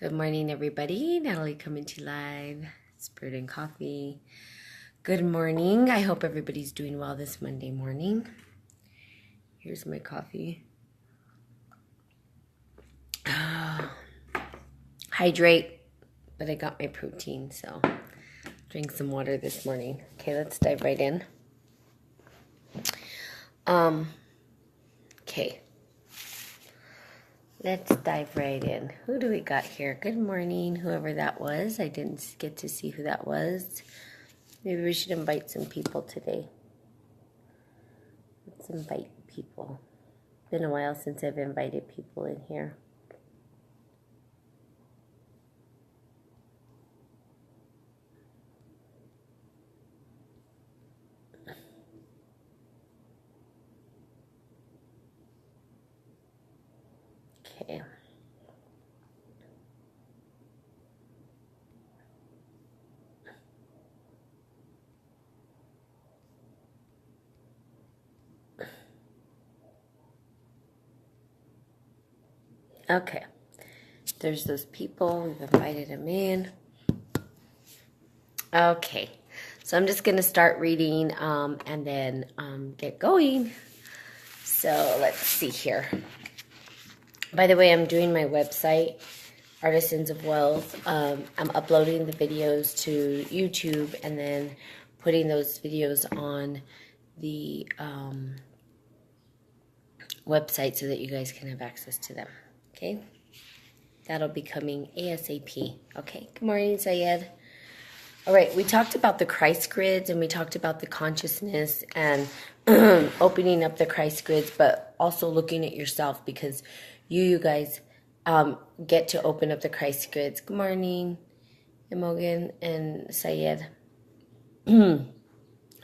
Good morning, everybody. Natalie coming to you live. Spirit and Coffee. Good morning. I hope everybody's doing well this Monday morning. Here's my coffee. Hydrate, but I got my protein, so drink some water this morning. Okay, let's dive right in. Okay. Let's dive right in. Who do we got here? Good morning, whoever that was. I didn't get to see who that was. Maybe we should invite some people today. Let's invite people. Been a while since I've invited people in here. Okay. Okay. There's those people. We've invited them in. Okay. So I'm just going to start reading and then get going. So let's see here. By the way, I'm doing my website, Artisans of Wealth. I'm uploading the videos to YouTube and then putting those videos on the website so that you guys can have access to them. Okay? That'll be coming ASAP. Okay? Good morning, Syed. All right, we talked about the Christ grids and we talked about the consciousness and opening up the Christ grids, but also looking at yourself because you guys get to open up the Christ grids. Good morning, Imogen and Syed.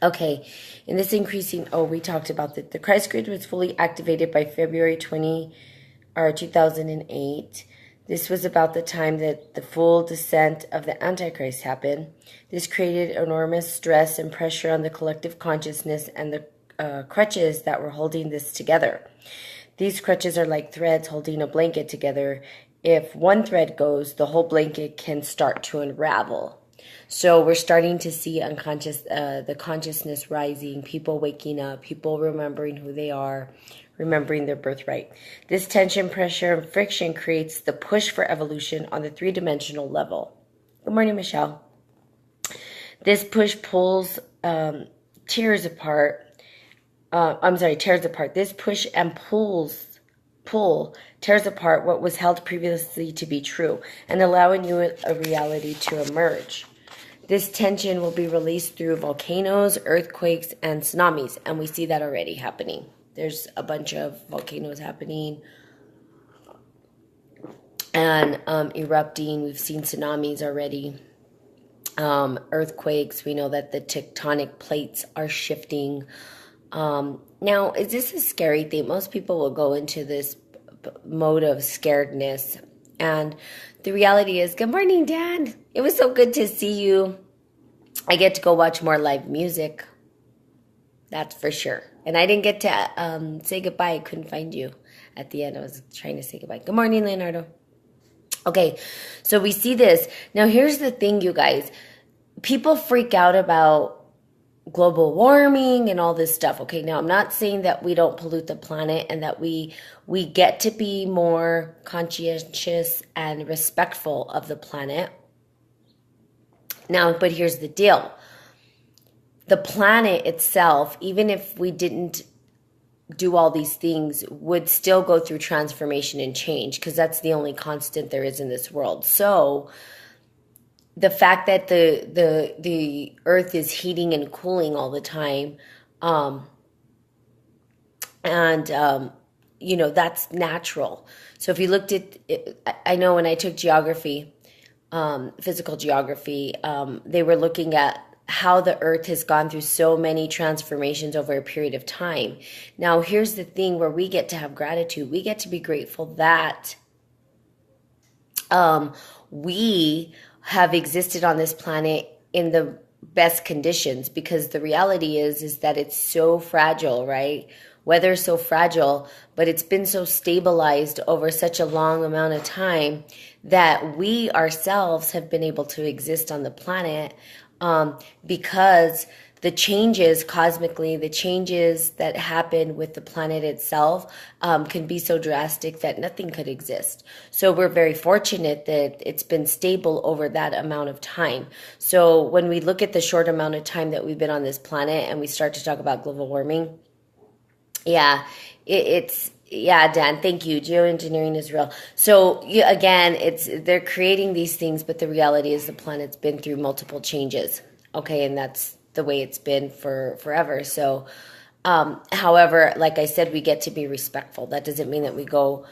Okay, in this increasing, we talked about that the Christ grid was fully activated by February 2008. This was about the time that the full descent of the Antichrist happened. This created enormous stress and pressure on the collective consciousness and the crutches that were holding this together. These crutches are like threads holding a blanket together. If one thread goes, the whole blanket can start to unravel. So we're starting to see the consciousness rising, people waking up, people remembering who they are, remembering their birthright. This tension, pressure, and friction creates the push for evolution on the three-dimensional level. Good morning, Michelle. This push pulls tears apart. Tears apart. This push and pull tears apart what was held previously to be true and allowing you a reality to emerge. This tension will be released through volcanoes, earthquakes, and tsunamis, and we see that already happening. There's a bunch of volcanoes happening and erupting. We've seen tsunamis already. Earthquakes. We know that the tectonic plates are shifting. Now, is this a scary thing? Most people will go into this mode of scaredness. And the reality is, good morning, Dan. It was so good to see you. I get to go watch more live music. That's for sure. And I didn't get to say goodbye. I couldn't find you at the end. I was trying to say goodbye. Good morning, Leonardo. Okay, so we see this. Now, here's the thing, you guys. People freak out about global warming and all this stuff. Okay, now I'm not saying that we don't pollute the planet and that we get to be more conscientious and respectful of the planet. Now, but here's the deal. The planet itself, even if we didn't do all these things, would still go through transformation and change because that's the only constant there is in this world. So the fact that the earth is heating and cooling all the time, that's natural. So if you looked at it, I know when I took geography, physical geography, they were looking at how the earth has gone through so many transformations over a period of time. Now, here's the thing where we get to have gratitude. We get to be grateful that we have existed on this planet in the best conditions, because the reality is that it's so fragile, right? weather's so fragile, but it's been so stabilized over such a long amount of time that we ourselves have been able to exist on the planet, because the changes cosmically, the changes that happen with the planet itself, can be so drastic that nothing could exist. So we're very fortunate that it's been stable over that amount of time. So when we look at the short amount of time that we've been on this planet and we start to talk about global warming, yeah, yeah, Dan, thank you. Geoengineering is real. So again, they're creating these things, but the reality is the planet's been through multiple changes. Okay, and that's the way it's been for forever. So, however, like I said, we get to be respectful. That doesn't mean that we go,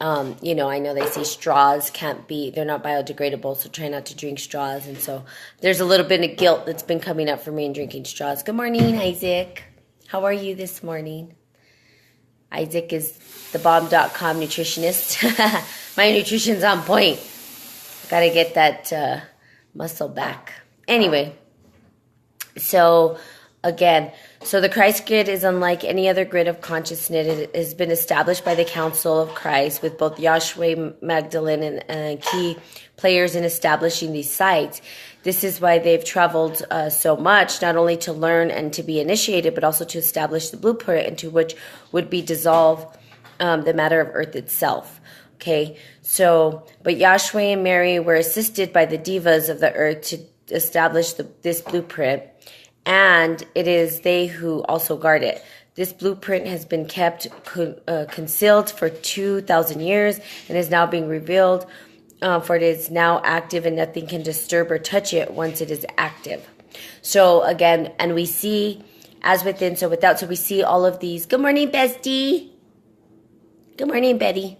I know they say straws they're not biodegradable, so try not to drink straws. And so there's a little bit of guilt that's been coming up for me in drinking straws. Good morning, Isaac. How are you this morning? Isaac is the bomb.com nutritionist. My nutrition's on point. Got to get that muscle back. Anyway, so again, the Christ grid is unlike any other grid of consciousness. It has been established by the Council of Christ with both Yahweh, Magdalene, and key players in establishing these sites. This is why they've traveled so much, not only to learn and to be initiated, but also to establish the blueprint into which would be dissolved the matter of earth itself. Okay, but Yahweh and Mary were assisted by the divas of the earth to establish this blueprint, and it is they who also guard it. This blueprint has been kept concealed for 2,000 years and is now being revealed, for it is now active and nothing can disturb or touch it once it is active. So again, and we see as within, so without, so we see all of these. Good morning, Bestie. Good morning, Betty.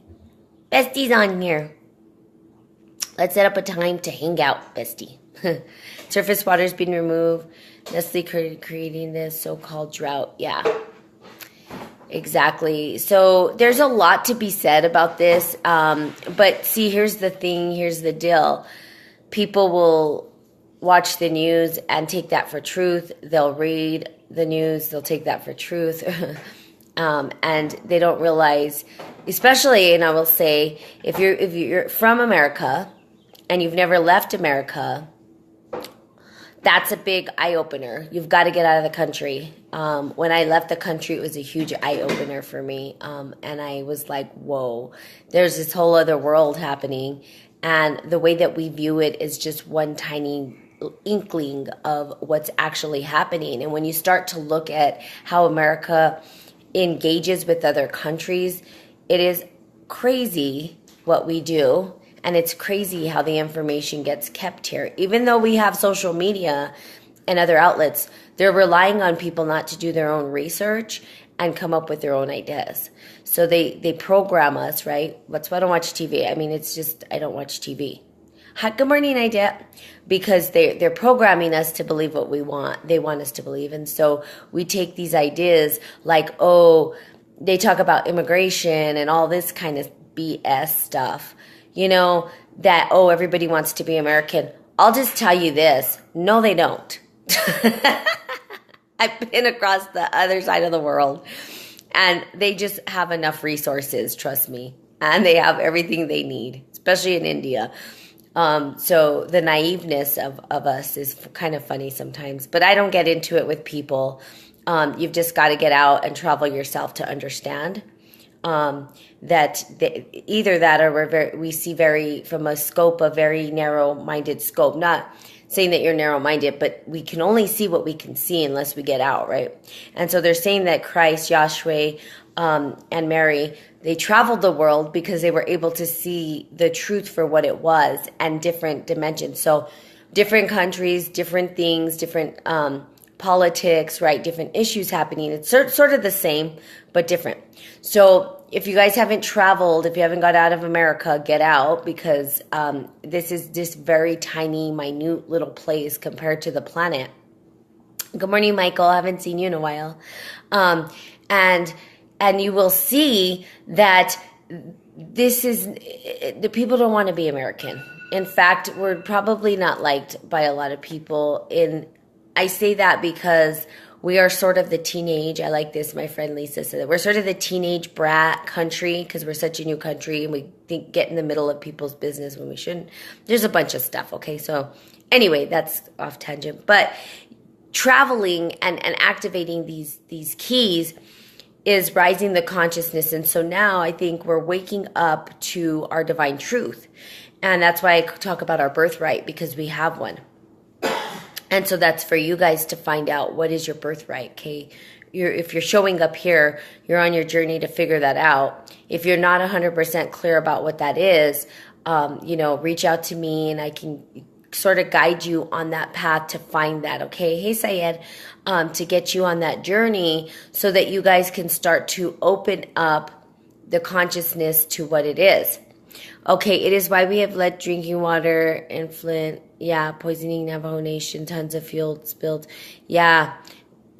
Bestie's on here. Let's set up a time to hang out, Bestie. Surface water's been removed. Nestle creating this so-called drought. Yeah, exactly. So there's a lot to be said about this. But see, here's the thing. Here's the deal. People will watch the news and take that for truth. They'll read the news. They'll take that for truth. And they don't realize, especially, and I will say, if you're from America and you've never left America, that's a big eye-opener. You've got to get out of the country. When I left the country, it was a huge eye-opener for me. And I was like, whoa, there's this whole other world happening. And the way that we view it is just one tiny inkling of what's actually happening. And when you start to look at how America engages with other countries, it is crazy what we do. And it's crazy how the information gets kept here. Even though we have social media and other outlets, they're relying on people not to do their own research and come up with their own ideas. So they program us, right? That's why I don't watch TV. I mean, it's just, I don't watch TV. Hi, good morning, idea. Because they're programming us to believe what we want. They want us to believe. And so we take these ideas like, oh, they talk about immigration and all this kind of BS stuff. That, oh, everybody wants to be American. I'll just tell you this. No, they don't. I've been across the other side of the world, and they just have enough resources, trust me. And they have everything they need, especially in India. So the naiveness of us is kind of funny sometimes. But I don't get into it with people. You've just got to get out and travel yourself to understand. Either that or we see from a scope, a very narrow-minded scope. Not saying that you're narrow-minded, but we can only see what we can see unless we get out, right? And so they're saying that Christ, Yahweh, and Mary, they traveled the world because they were able to see the truth for what it was and different dimensions. So different countries, different things, different politics, right? Different issues happening. It's sort of the same, but different. So if you guys haven't traveled, if you haven't got out of America, get out, because this is this very tiny, minute little place compared to the planet. Good morning, Michael. I haven't seen you in a while. And you will see that the people don't want to be American. In fact, we're probably not liked by a lot of people. I say that because we are sort of the teenage, I like this, my friend Lisa said that we're sort of the teenage brat country because we're such a new country and we think get in the middle of people's business when we shouldn't. There's a bunch of stuff, okay? So anyway, that's off tangent. But traveling and activating these keys is rising the consciousness. And so now I think we're waking up to our divine truth. And that's why I talk about our birthright, because we have one. And so that's for you guys to find out what is your birthright, okay? If you're showing up here, you're on your journey to figure that out. If you're not 100% clear about what that is, reach out to me and I can sort of guide you on that path to find that, okay? Hey, Syed, to get you on that journey so that you guys can start to open up the consciousness to what it is. Okay, it is why we have lead drinking water in Flint. Yeah, poisoning Navajo Nation, tons of fuel spilled. Yeah.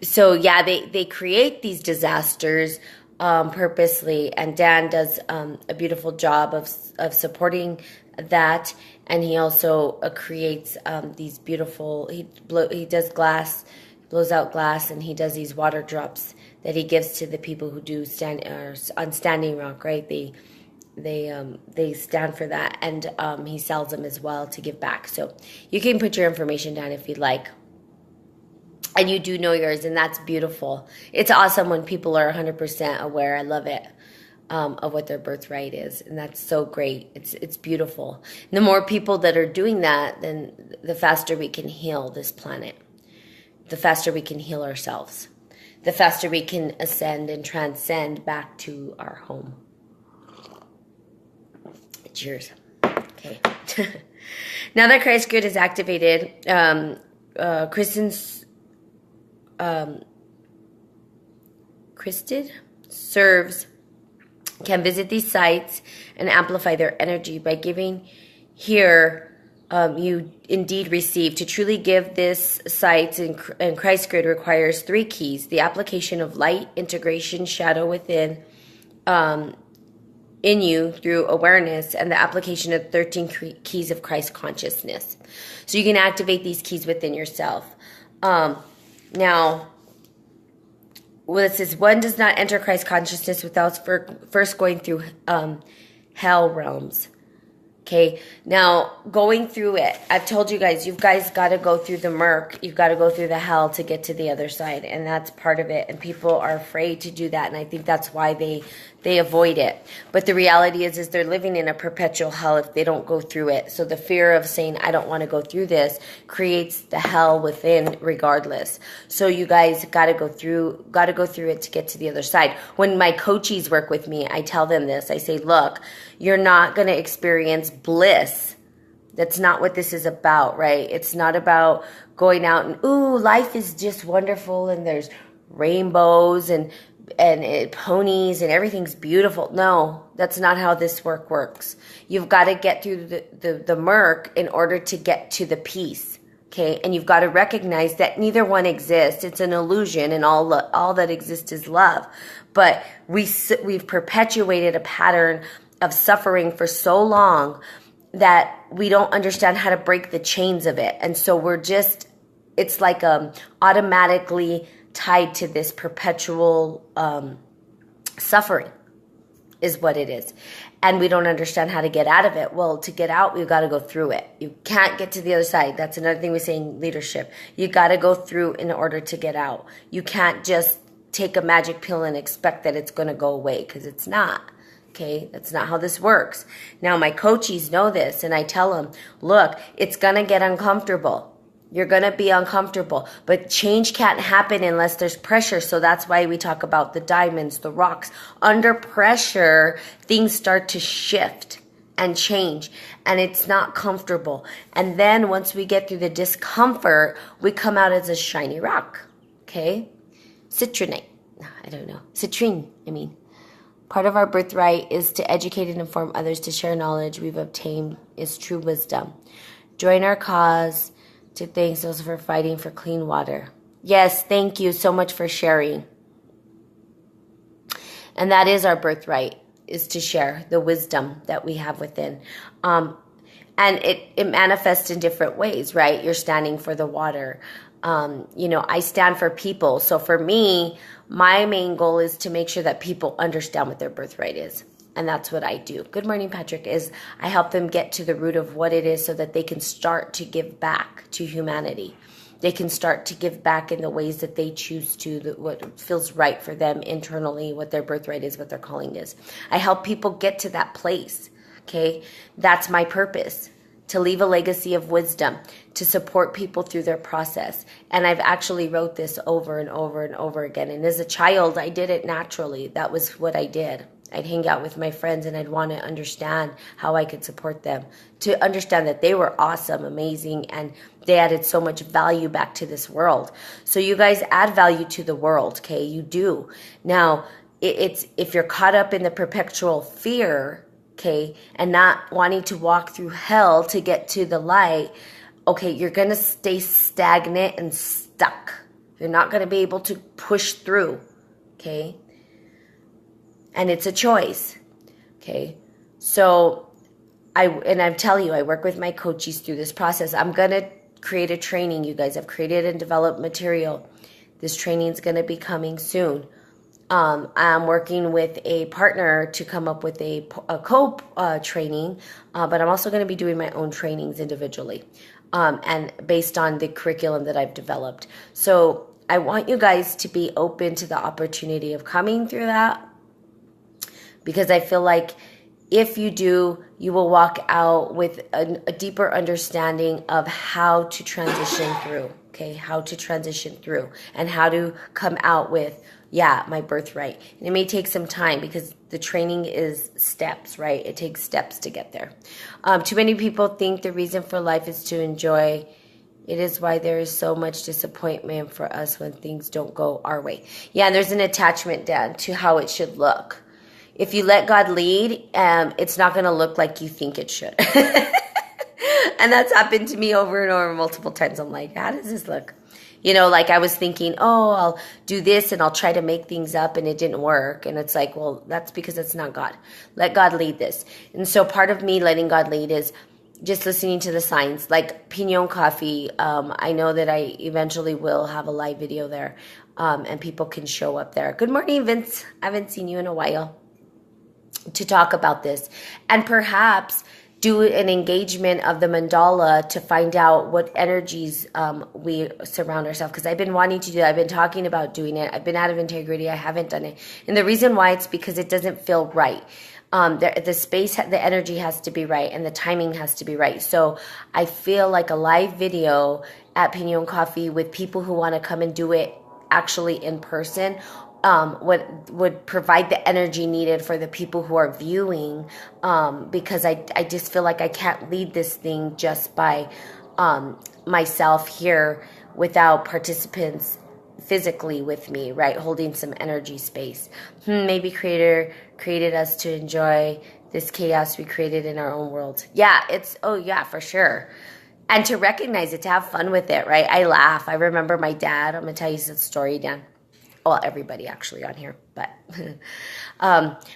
So, yeah, they create these disasters purposely. And Dan does a beautiful job of supporting that. And he also creates these beautiful, he does glass, blows out glass, and he does these water drops that he gives to the people who do on Standing Rock, right? They stand for that, and he sells them as well to give back. So you can put your information down if you'd like. And you do know yours, and that's beautiful. It's awesome when people are 100% aware. I love it, of what their birthright is, and that's so great. It's beautiful. And the more people that are doing that, then the faster we can heal this planet. The faster we can heal ourselves. The faster we can ascend and transcend back to our home. Cheers. Okay. Now that Christ Grid is activated, Christed serves can visit these sites and amplify their energy by giving here. You indeed receive. To truly give this site and Christ Grid requires 3 keys: the application of light, integration, shadow within, in you through awareness, and the application of 13 keys of Christ consciousness. So you can activate these keys within yourself. Now, it says, one does not enter Christ consciousness without first going through hell realms. Okay, now going through it, I've told you guys got to go through the murk. You've got to go through the hell to get to the other side, and that's part of it. And people are afraid to do that, and I think that's why they avoid it. But the reality is they're living in a perpetual hell if they don't go through it. So the fear of saying, I don't want to go through this, creates the hell within regardless. So you guys got to go through it to get to the other side. When my coaches work with me, I tell them this. I say, look, you're not going to experience bliss. That's not what this is about, right? It's not about going out and, ooh, life is just wonderful and there's rainbows and ponies and everything's beautiful. No, that's not how this works. You've got to get through the murk in order to get to the peace. Okay, and you've got to recognize that neither one exists. It's an illusion, and all that exists is love. But we've perpetuated a pattern of suffering for so long that we don't understand how to break the chains of it, and so it's like automatically tied to this perpetual suffering is what it is. And we don't understand how to get out of it. Well, to get out, we've got to go through it. You can't get to the other side. That's another thing we say in leadership. You got to go through in order to get out. You can't just take a magic pill and expect that it's going to go away, because it's not. Okay, that's not how this works. Now, my coaches know this, and I tell them, look, it's going to get uncomfortable. You're going to be uncomfortable, but change can't happen unless there's pressure. So that's why we talk about the diamonds, the rocks. Under pressure, things start to shift and change, and it's not comfortable. And then once we get through the discomfort, we come out as a shiny rock. Okay? Citrine. Part of our birthright is to educate and inform others, to share knowledge we've obtained is true wisdom. Join our cause. To thanks those for fighting for clean water. Yes, thank you so much for sharing. And that is our birthright, is to share the wisdom that we have within. And it manifests in different ways, right? You're standing for the water. I stand for people. So for me, my main goal is to make sure that people understand what their birthright is. And that's what I do. Good morning, Patrick. Is I help them get to the root of what it is so that they can start to give back to humanity. They can start to give back in the ways that they choose to, what feels right for them internally, what their birthright is, what their calling is. I help people get to that place, okay? That's my purpose, to leave a legacy of wisdom, to support people through their process. And I've actually wrote this over and over and over again. And as a child, I did it naturally. That was what I did. I'd hang out with my friends and I'd want to understand how I could support them, to understand that they were awesome, amazing, and they added so much value back to this world. So you guys add value to the world, okay? You do. Now, it's if you're caught up in the perpetual fear, okay, and not wanting to walk through hell to get to the light, okay, you're going to stay stagnant and stuck. You're not going to be able to push through, okay? And it's a choice, okay? So I'm telling you, I work with my coaches through this process. I'm going to create a training, you guys. I've created and developed material. This training is going to be coming soon. I'm working with a partner to come up with a training, but I'm also going to be doing my own trainings individually, and based on the curriculum that I've developed. So I want you guys to be open to the opportunity of coming through that, because I feel like if you do, you will walk out with a deeper understanding of how to transition through, okay? How to transition through and how to come out with, my birthright. And it may take some time because the training is steps, right? It takes steps to get there. Too many people think the reason for life is to enjoy. It is why there is so much disappointment for us when things don't go our way. Yeah, and there's an attachment, Dan, to how it should look. If you let God lead, it's not going to look like you think it should. And that's happened to me over and over multiple times. I'm like, how does this look? Like I was thinking, I'll do this and I'll try to make things up and it didn't work. And it's like, well, that's because it's not God. Let God lead this. And so part of me letting God lead is just listening to the signs, like Pena Coffee. I know that I eventually will have a live video there, and people can show up there. Good morning, Vince. I haven't seen you in a while, to talk about this, and perhaps do an engagement of the mandala to find out what energies we surround ourselves. Because I've been wanting to do that. I've been talking about doing it. I've been out of integrity. I haven't done it. And the reason why, it's because it doesn't feel right. The space, the energy has to be right, and the timing has to be right. So I feel like a live video at Pena Coffee with people who want to come and do it actually in person would provide the energy needed for the people who are viewing, because I just feel like I can't lead this thing just by myself here without participants physically with me, right, holding some energy space. Maybe Creator created us to enjoy this chaos we created in our own world. Yeah, for sure. And to recognize it, to have fun with it, right? I laugh. I remember my dad. I'm going to tell you this story, Dan. Well, everybody actually on here, but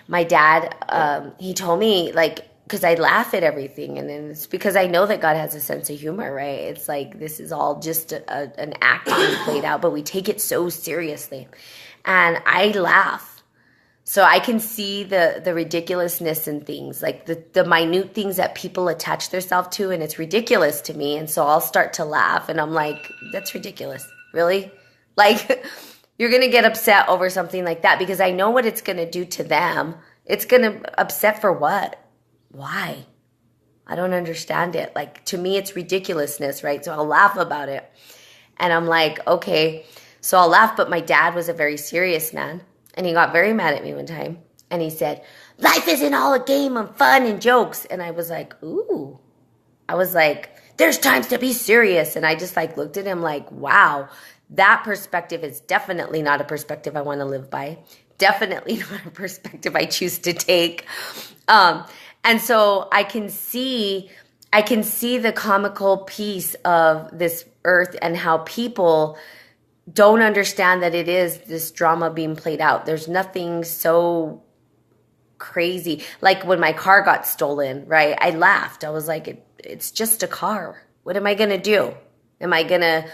my dad, he told me, like, because I laugh at everything, and then it's because I know that God has a sense of humor, right? It's like this is all just an act being played out, but we take it so seriously, and I laugh. So I can see the ridiculousness in things, like the minute things that people attach themselves to, and it's ridiculous to me, and so I'll start to laugh, and I'm like, that's ridiculous, really? Like... You're going to get upset over something like that because I know what it's going to do to them. It's going to upset for what? Why? I don't understand it. Like, to me, it's ridiculousness, right? So I'll laugh about it. And I'm like, okay, so I'll laugh. But my dad was a very serious man. And he got very mad at me one time. And he said, life isn't all a game of fun and jokes. And I was like, ooh. I was like, there's times to be serious. And I just like looked at him like, wow. That perspective is definitely not a perspective I want to live by. Definitely not a perspective I choose to take. And so I can see the comical piece of this earth and how people don't understand that it is this drama being played out. There's nothing so crazy. Like when my car got stolen, right? I laughed. I was like, it's just a car. What am I going to do? Am I going to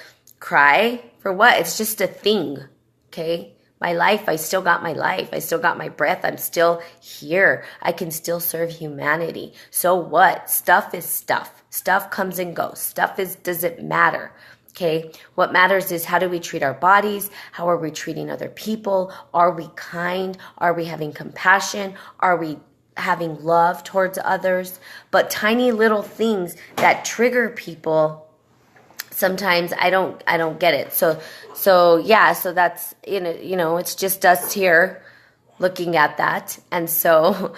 Cry for what? It's just a thing. Okay. My life, I still got my life. I still got my breath. I'm still here. I can still serve humanity. So what? Stuff is stuff. Stuff comes and goes. Doesn't matter. Okay. What matters is how do we treat our bodies? How are we treating other people? Are we kind? Are we having compassion? Are we having love towards others? But tiny little things that trigger people, sometimes I don't get it. So that's, it's just us here looking at that. And so,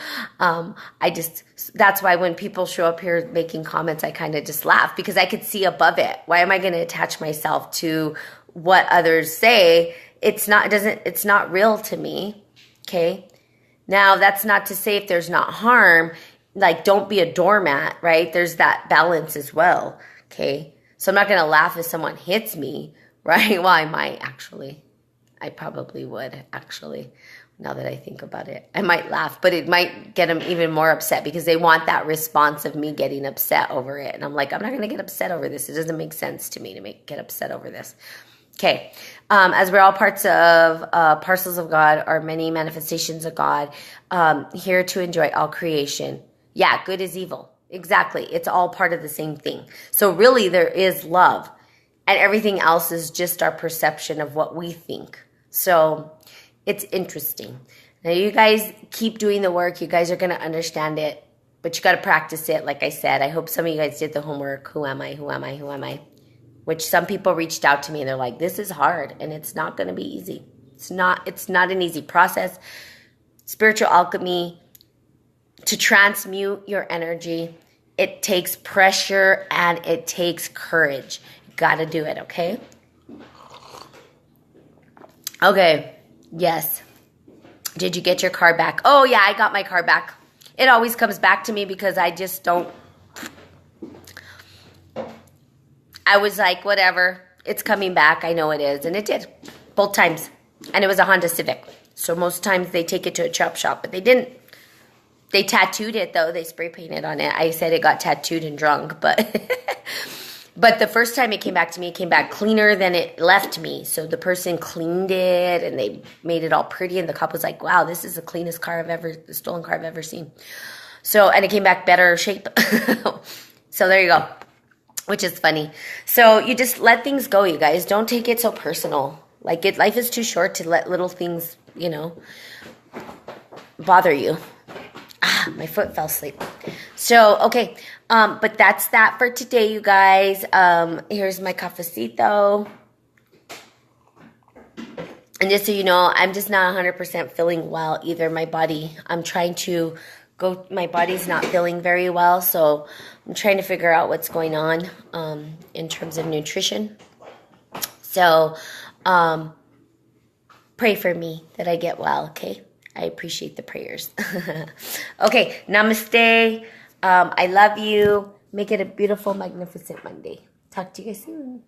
that's why when people show up here making comments, I kind of just laugh because I could see above it. Why am I going to attach myself to what others say? It's not real to me. Okay. Now that's not to say if there's not harm, like don't be a doormat, right? There's that balance as well. Okay. So I'm not going to laugh if someone hits me, right? Well, I might actually. I probably would actually, now that I think about it. I might laugh, but it might get them even more upset because they want that response of me getting upset over it. And I'm like, I'm not going to get upset over this. It doesn't make sense to me to get upset over this. Okay. As we're all parts of parcels of God, or many manifestations of God, here to enjoy all creation. Yeah, good is evil. Exactly. It's all part of the same thing. So really there is love and everything else is just our perception of what we think. So it's interesting. Now you guys keep doing the work. You guys are going to understand it, but you got to practice it. Like I said, I hope some of you guys did the homework. Who am I? Who am I? Who am I? Which some people reached out to me and they're like, this is hard and it's not going to be easy. It's not an easy process. Spiritual alchemy, to transmute your energy, it takes pressure and it takes courage. You got to do it, okay? Okay, yes. Did you get your car back? Oh, yeah, I got my car back. It always comes back to me because I just don't. I was like, whatever. It's coming back. I know it is. And it did. Both times. And it was a Honda Civic. So most times they take it to a chop shop, but they didn't. They tattooed it, though. They spray painted on it. I said it got tattooed and drunk, but but the first time it came back to me, it came back cleaner than it left me. So the person cleaned it, and they made it all pretty, and the cop was like, wow, this is the cleanest the stolen car I've ever seen. So, and it came back better shape. So there you go, which is funny. So you just let things go, you guys. Don't take it so personal. Life is too short to let little things, bother you. My foot fell asleep. So, okay. But that's that for today, you guys. Here's my cafecito. And just so you know, I'm just not 100% feeling well either. My body's not feeling very well. So I'm trying to figure out what's going on, in terms of nutrition. So, pray for me that I get well, okay? I appreciate the prayers. Okay, namaste. I love you. Make it a beautiful, magnificent Monday. Talk to you guys soon.